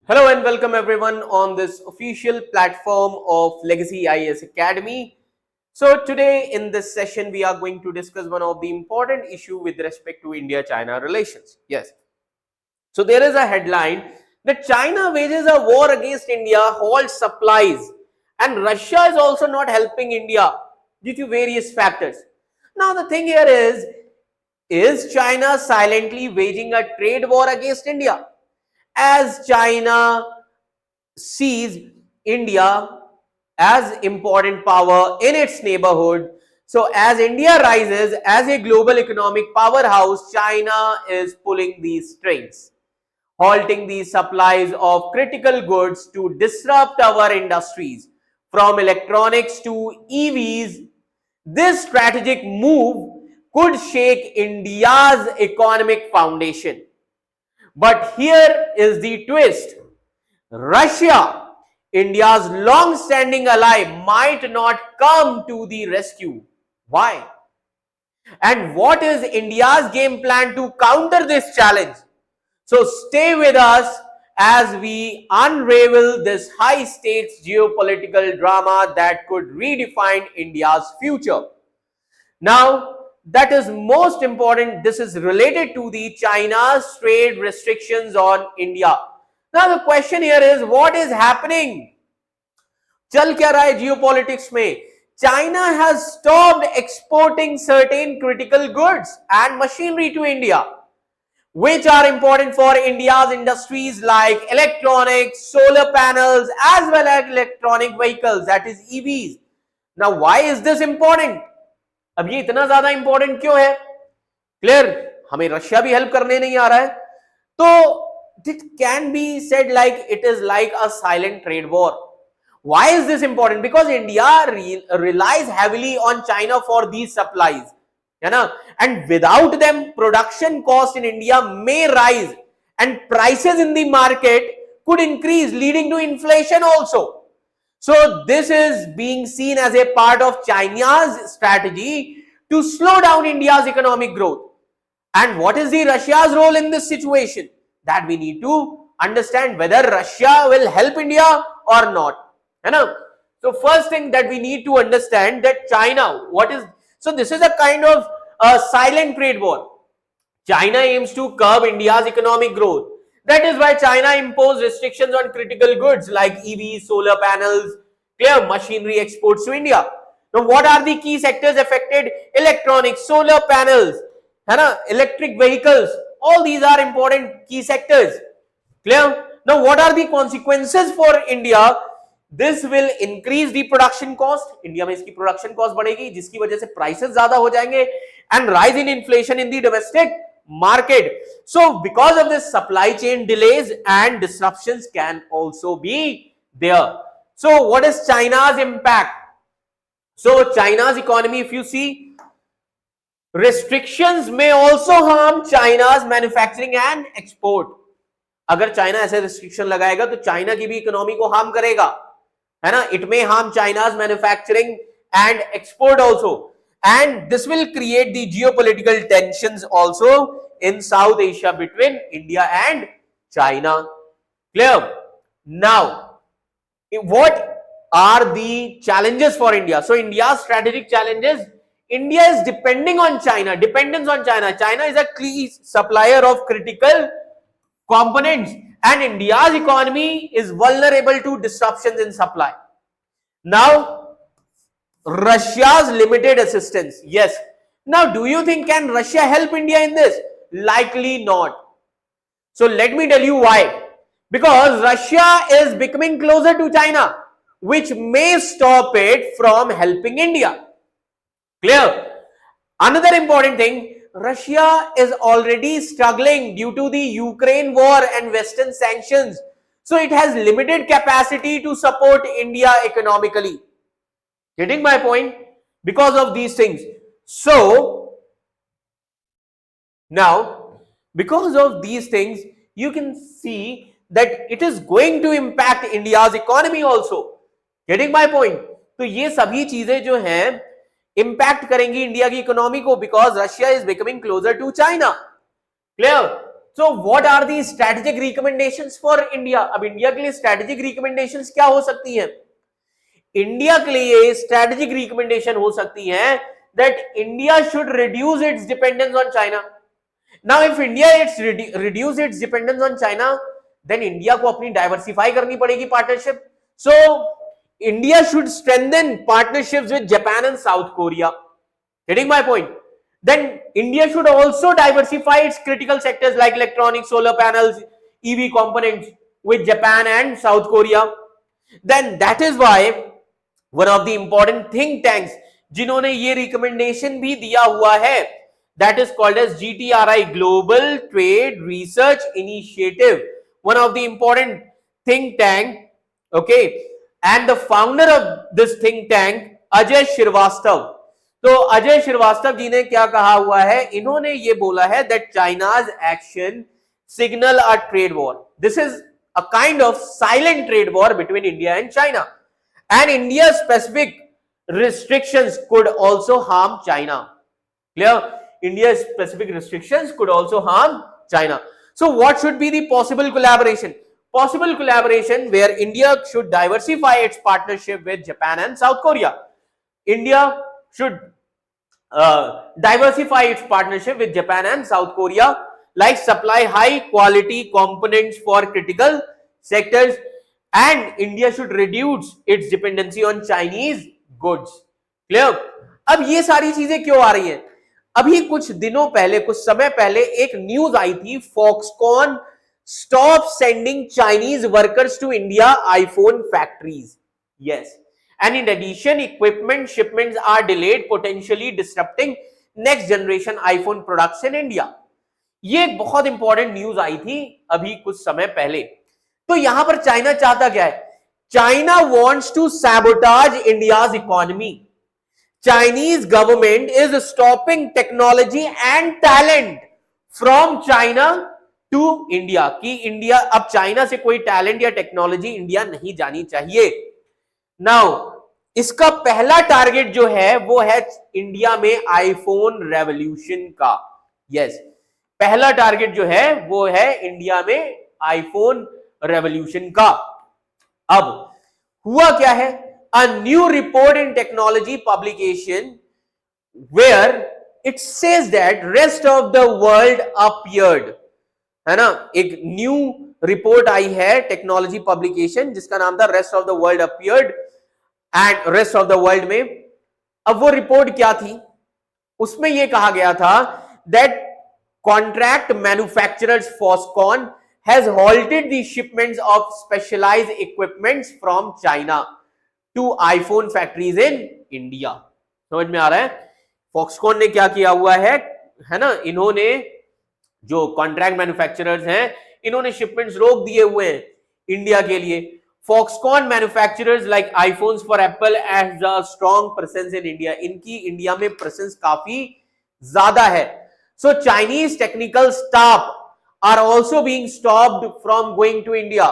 Hello and welcome everyone on this official platform of Legacy IAS Academy. So today in this session we are going to discuss one of the important issue with respect to India-China relations. Yes. So there is a headline that China wages a war against India, halts supplies, and Russia is also not helping India due to various factors. Now the thing here is China silently waging a trade war against India? As China sees India as important power in its neighborhood. So as India rises as a global economic powerhouse, China is pulling these strings, halting the supplies of critical goods to disrupt our industries from electronics to EVs. This strategic move could shake India's economic foundation. But here is the twist. Russia, India's long-standing ally, might not come to the rescue. Why? And what is India's game plan to counter this challenge? So stay with us as we unravel this high-stakes geopolitical drama that could redefine India's future. Now, that is most important. This is related to the China's trade restrictions on India. Now the question here is, what is happening? चल क्या रहा है geopolitics में? China has stopped exporting certain critical goods and machinery to India, which are important for India's industries like electronics, solar panels, as well as electronic vehicles, that is EVs. Now, why is this important? अब ये इतना ज्यादा important क्यों है? Clear, हमें Russia भी help करने नहीं आ रहा है, तो it can be said like it is like a silent trade war. Why is this important? Because India relies heavily on China for these supplies, है ना? And without them, production cost in India may rise and prices in the market could increase, leading to inflation also. So this is being seen as a part of China's strategy to slow down India's economic growth. And what is the Russia's role in this situation? That we need to understand whether Russia will help India or not. You know? So first thing that we need to understand that China, so this is a kind of a silent trade war. China aims to curb India's economic growth. That is why China imposed restrictions on critical goods like EVs, solar panels, machinery exports to India. Now, what are the key sectors affected? Electronics, solar panels, electric vehicles. All these are important key sectors. Clear? Now, what are the consequences for India? This will increase the production cost. India में इसकी production cost बढ़ेगी, जिसकी वजह से prices ज़्यादा हो जाएंगे, and rise in inflation in the domestic market. So because of this, supply chain delays and disruptions can also be there. So what is China's impact? So China's economy, if you see, restrictions may also harm China's manufacturing and export. अगर China ऐसे restriction लगाएगा तो China की भी economy को harm करेगा, है ना? It may harm China's manufacturing and export also, and this will create the geopolitical tensions also in South Asia between India and China. Clear? Now, what are the challenges for India? So India's strategic challenges: India is depending on China, dependence on China. China is a key supplier of critical components, and India's economy is vulnerable to disruptions in supply. Now, Russia's limited assistance. Yes. Now, do you think can Russia help India in this? Likely not. So let me tell you why. Because Russia is becoming closer to China, which may stop it from helping India. Clear? Another important thing, Russia is already struggling due to the Ukraine war and Western sanctions. So it has limited capacity to support India economically. Getting my point? Because of these things. So now, because of these things, you can see that it is going to impact India's economy also. Getting my point? तो ये सभी चीजें जो हैं impact करेंगी India की economy को, because Russia is becoming closer to China. Clear? So what are the strategic recommendations for India? अब इंडिया के लिए स्ट्रेटेजिक रिकमेंडेशंस क्या हो सकती हैं? इंडिया के लिए स्ट्रेटेजिक रिकमेंडेशन हो सकती है that India should reduce its dependence on China. Now if India its reduce its dependence on China, then India को अपनी डाइवर्सिफाई करनी पड़ेगी partnership. So India should strengthen partnerships with Japan and South Korea. Getting my point? Then India should also diversify its critical sectors like electronics, solar panels, EV components with Japan and South Korea. Then that is why one of the important think tanks जिन्होंने ये recommendation भी दिया हुआ है, that is called as GTRI, Global Trade Research Initiative, one of the important think tank, okay, and the founder of this think tank Ajay Srivastava. तो अजय श्रीवास्तव जी ने क्या कहा हुआ है? इन्होंने ये बोला है that China's action signal a trade war. This is a kind of silent trade war between India and China, and India specific restrictions could also harm China. Clear? India specific restrictions could also harm China. So what should be the possible collaboration? Possible collaboration where India should diversify its partnership with Japan and South Korea. India should diversify its partnership with Japan and South Korea, like supply high quality components for critical sectors, and India should reduce its dependency on Chinese goods. Clear? अब ये सारी चीजें क्यों आ रही हैं? अभी कुछ दिनों पहले, कुछ समय पहले एक न्यूज आई थी, Foxconn stop sending Chinese workers to India iPhone factories. Yes. And in addition, equipment shipments are delayed, potentially disrupting next generation iPhone products in India. ये एक बहुत इंपॉर्टेंट न्यूज आई थी अभी कुछ समय पहले. तो यहां पर चाइना चाहता क्या है? China wants to sabotage India's economy. Chinese government is stopping technology and talent from China to India. कि इंडिया, अब चाइना से कोई टैलेंट या टेक्नोलॉजी इंडिया नहीं जानी चाहिए. नाउ इसका पहला टारगेट जो है वो है इंडिया में आईफोन रेवोल्यूशन का. यस, पहला टारगेट जो है वो है इंडिया में आईफोन रेवोल्यूशन का. अब हुआ क्या है? A new report in technology publication where it says that rest of the world appeared, है ना, एक न्यू रिपोर्ट आई है टेक्नोलॉजी पब्लिकेशन जिसका नाम था rest of the world appeared and rest of the world में. अब वो रिपोर्ट क्या थी? उसमें यह कहा गया था that contract manufacturers Foxconn has halted the shipments of specialised equipments from China to iPhone factories in India. समझ में आ रहा है? फॉक्सकॉन ने क्या किया हुआ है ना, इन्होंने जो कॉन्ट्रैक्ट मैन्युफैक्चरर्स हैं इन्होंने शिपमेंट्स रोक दिए हुए हैं इंडिया के लिए. Foxconn manufacturers like iPhones for Apple has a strong presence in India. इनकी इंडिया में प्रेजेंस काफी ज्यादा है. So Chinese technical staff are also being stopped from going to India.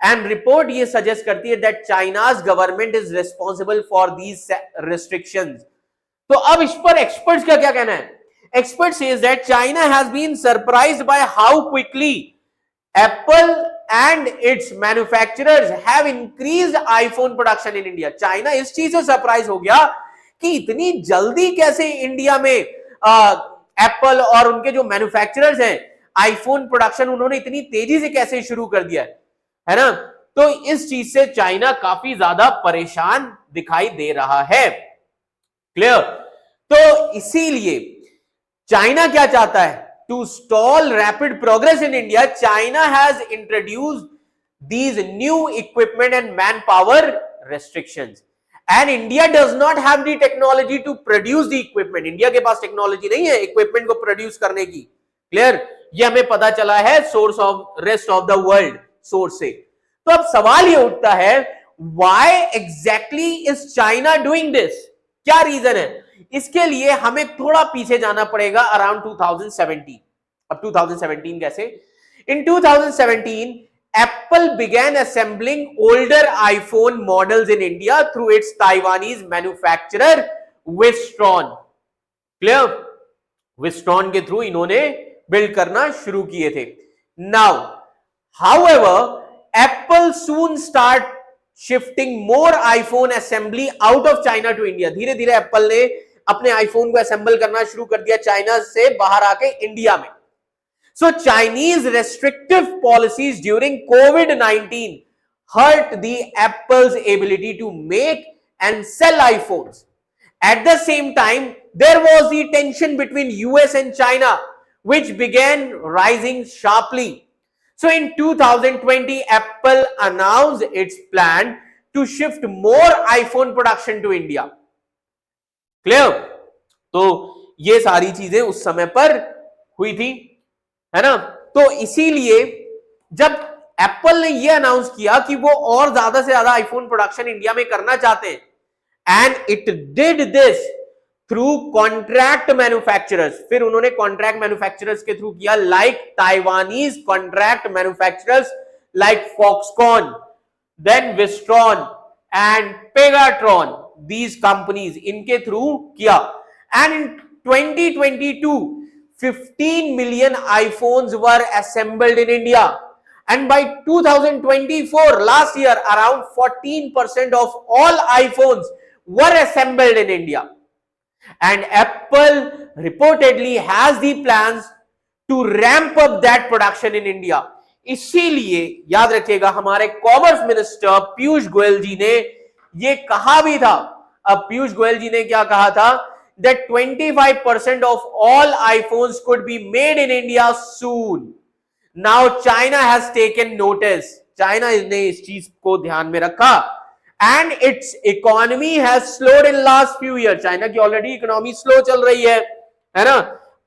And report ये suggest करती है that China's government is responsible for these restrictions. तो अब इस पर experts का क्या कहना है? Experts says that China has been surprised by how quickly Apple and its manufacturers have increased iPhone production in India. China इस चीज से सरप्राइज हो गया कि इतनी जल्दी कैसे इंडिया में एप्पल और उनके जो मैन्युफैक्चरर्स हैं आईफोन प्रोडक्शन उन्होंने इतनी तेजी से कैसे शुरू कर दिया है ना. तो इस चीज से चाइना काफी ज्यादा परेशान दिखाई दे रहा है. क्लियर? तो इसीलिए चाइना क्या चाहता है? To stall rapid progress in India, China has introduced these new equipment and manpower restrictions. And India does not have the technology to produce the equipment. India के पास टेक्नोलॉजी नहीं है equipment को produce करने की. Clear? ये हमें पता चला है source of rest of the world source से. तो अब सवाल ये उठता है, why exactly is China doing this? क्या रीजन है? इसके लिए हमें थोड़ा पीछे जाना पड़ेगा अराउंड 2017. अब 2017 कैसे? इन 2017 Apple began assembling older iPhone models in India through its Taiwanese manufacturer Wistron. Clear? Wistron के थ्रू इन्होंने बिल्ड करना शुरू किए थे। Now however Apple soon start shifting more iPhone assembly out of China to India. धीरे धीरे Apple ने अपने आईफोन को असेंबल करना शुरू कर दिया चाइना से बाहर आके इंडिया में। So Chinese restrictive policies during COVID-19 hurt the Apple's ability to make and sell iPhones. At the same time, there was the tension between US and China, which began rising sharply. So in 2020, Apple announced its plan to shift more iPhone production to India. Clear? तो ये सारी चीजें उस समय पर हुई थी, है ना। तो इसीलिए जब एप्पल ने ये अनाउंस किया कि वो और ज्यादा से ज्यादा आईफोन प्रोडक्शन इंडिया में करना चाहते हैं, and it did this through contract manufacturers, फिर उन्होंने कॉन्ट्रैक्ट मैन्युफैक्चरर्स के थ्रू किया, like Taiwanese contract manufacturers like Foxconn, then Wistron and Pegatron, these companies, इनके थ्रू किया। And in 2022 15 million iPhones were assembled in India, and by 2024, last year, around 14% of all iPhones were assembled in India. And Apple reportedly has the plans to ramp up that production in India. इसीलिए याद रखिएगा, हमारे commerce minister Piyush Goyal जी ने ये कहा भी था। अब पीयूष गोयल जी ने क्या कहा था, that 25% of all iPhones could be made in India soon. Now China has taken notice. China ने इस चीज को ध्यान में रखा, and its economy has slowed in last few years. China की already economy slow चल रही है ना।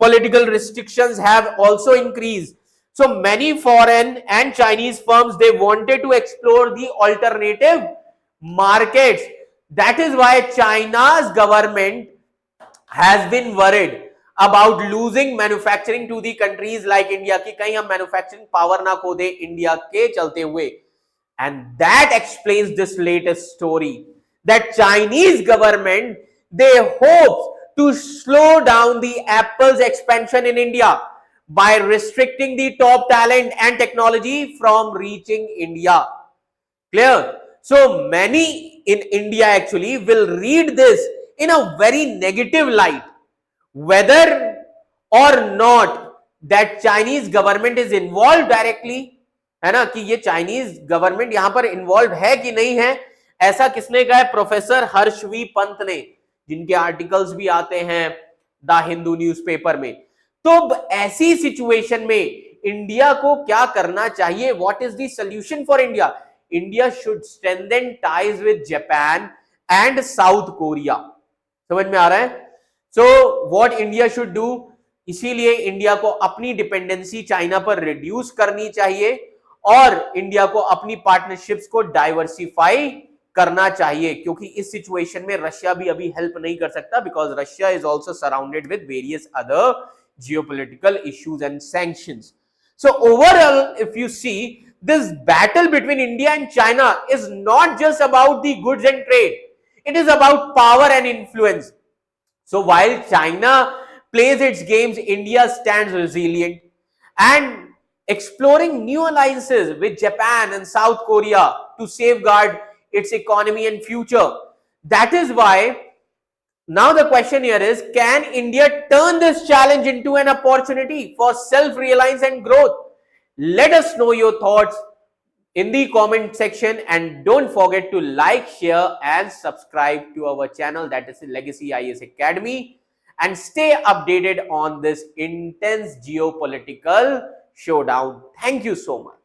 Political restrictions have also increased. So many foreign and Chinese firms, they wanted to explore the alternative markets. That is why China's government has been worried about losing manufacturing to the countries like India, कि कहीं हम manufacturing power ना खो दे India के चलते हुए। And that explains this latest story, that Chinese government, they hope to slow down the Apple's expansion in India by restricting the top talent and technology from reaching India. Clear? So many in India actually will read this in a very negative light, whether or not that Chinese government is involved directly, है ना, कि ये Chinese government यहां पर involve है कि नहीं है। ऐसा किसने कहा है? प्रोफेसर हर्षवी पंत ने, जिनके आर्टिकल्स भी आते हैं द हिंदू न्यूज़पेपर में। तो ऐसी सिचुएशन में इंडिया को क्या करना चाहिए? What is the solution for India? India should strengthen ties with Japan and South Korea. समझ में आ रहा है? So what India should do, इसीलिए इंडिया को अपनी डिपेंडेंसी चाइना पर रिड्यूस करनी चाहिए और इंडिया को अपनी पार्टनरशिप्स को डाइवर्सिफाई करना चाहिए, क्योंकि इस सिचुएशन में रशिया भी अभी हेल्प नहीं कर सकता, because Russia is also surrounded with various other geopolitical issues and sanctions. So overall, if you see, this battle between India and China is not just about the goods and trade. It is about power and influence. So while China plays its games, India stands resilient and exploring new alliances with Japan and South Korea to safeguard its economy and future. That is why now the question here is, can India turn this challenge into an opportunity for self-reliance and growth? Let us know your thoughts in the comment section, and don't forget to like, share and subscribe to our channel, that is Legacy IAS Academy, and stay updated on this intense geopolitical showdown. Thank you so much.